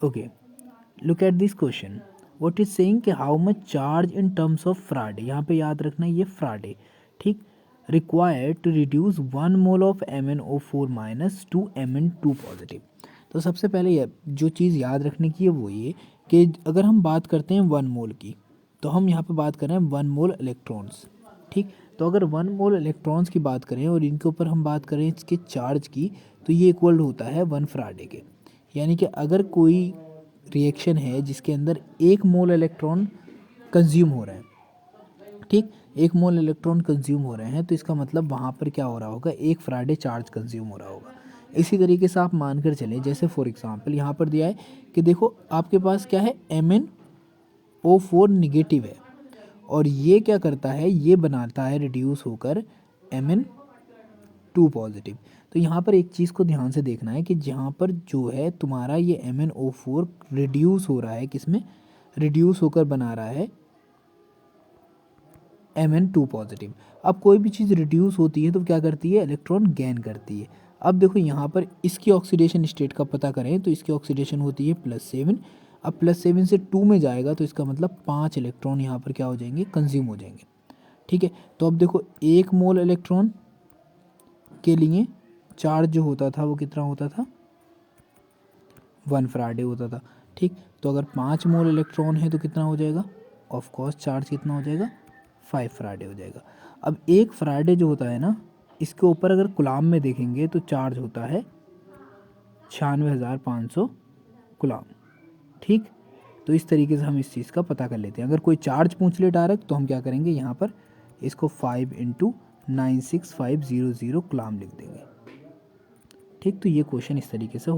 Okay, look at this question, what is saying कि how much charge in terms of Faraday, यहाँ पे याद रखना ये फ्राडे, ठीक, required to reduce 1 mole of MnO4 minus 2Mn2 positive. तो सबसे पहले जो चीज़ याद रखने की है वो ये कि अगर हम बात करते हैं 1 मोल की, तो हम यहाँ पे बात कर रहे हैं 1 मोल इलेक्ट्रॉन्स, ठीक। तो अगर 1 मोल इलेक्ट्रॉन्स की बात करें और इनके ऊपर हम बात करें इसके चार्ज की, तो ये इक्वल होता है 1 फ्राडे के। यानी कि अगर कोई रिएक्शन है जिसके अंदर 1 मोल इलेक्ट्रॉन कंज्यूम हो रहा है, ठीक, 1 मोल इलेक्ट्रॉन कंज्यूम हो रहे हैं, तो इसका मतलब वहाँ पर क्या हो रहा होगा, 1 फ्राडे चार्ज कंज्यूम हो रहा होगा। इसी तरीके से आप मानकर चलें, जैसे फॉर एग्जांपल यहाँ पर दिया है कि देखो आपके पास क्या है, MnO4 निगेटिव है, और ये क्या करता है, ये बनाता है रिड्यूस होकर Mn2 पॉजिटिव। तो यहाँ पर एक चीज़ को ध्यान से देखना है कि जहाँ पर जो है तुम्हारा ये MnO4 रिड्यूस हो रहा है, किसमें रिड्यूस होकर बना रहा है Mn2 पॉजिटिव। अब कोई भी चीज़ रिड्यूस होती है तो क्या करती है, इलेक्ट्रॉन गेन करती है। अब देखो यहाँ पर इसकी ऑक्सीडेशन स्टेट का पता करें तो इसकी ऑक्सीडेशन होती है +7। अब +7 से 2 में जाएगा तो इसका मतलब 5 इलेक्ट्रॉन यहाँ पर क्या हो जाएंगे, कंज्यूम हो जाएंगे, ठीक है। तो अब देखो 1 मोल इलेक्ट्रॉन के लिए चार्ज जो होता था वो कितना होता था, 1 फ्राडे होता था, ठीक। तो अगर 5 मोल इलेक्ट्रॉन है तो कितना हो जाएगा, ऑफ कोर्स चार्ज कितना हो जाएगा, 5 फ्राडे हो जाएगा। अब 1 फ्राडे जो होता है ना, इसके ऊपर अगर कुलाम में देखेंगे तो चार्ज होता है 96,500 कुलाम, ठीक। तो इस तरीके से हम इस चीज़ का पता कर लेते हैं। अगर कोई चार्ज पूछ ले डायरेक्ट तो हम क्या करेंगे, यहाँ पर इसको 5 × 96500 कुलाम लिख देंगे, ठीक। तो ये क्वेश्चन इस तरीके से हो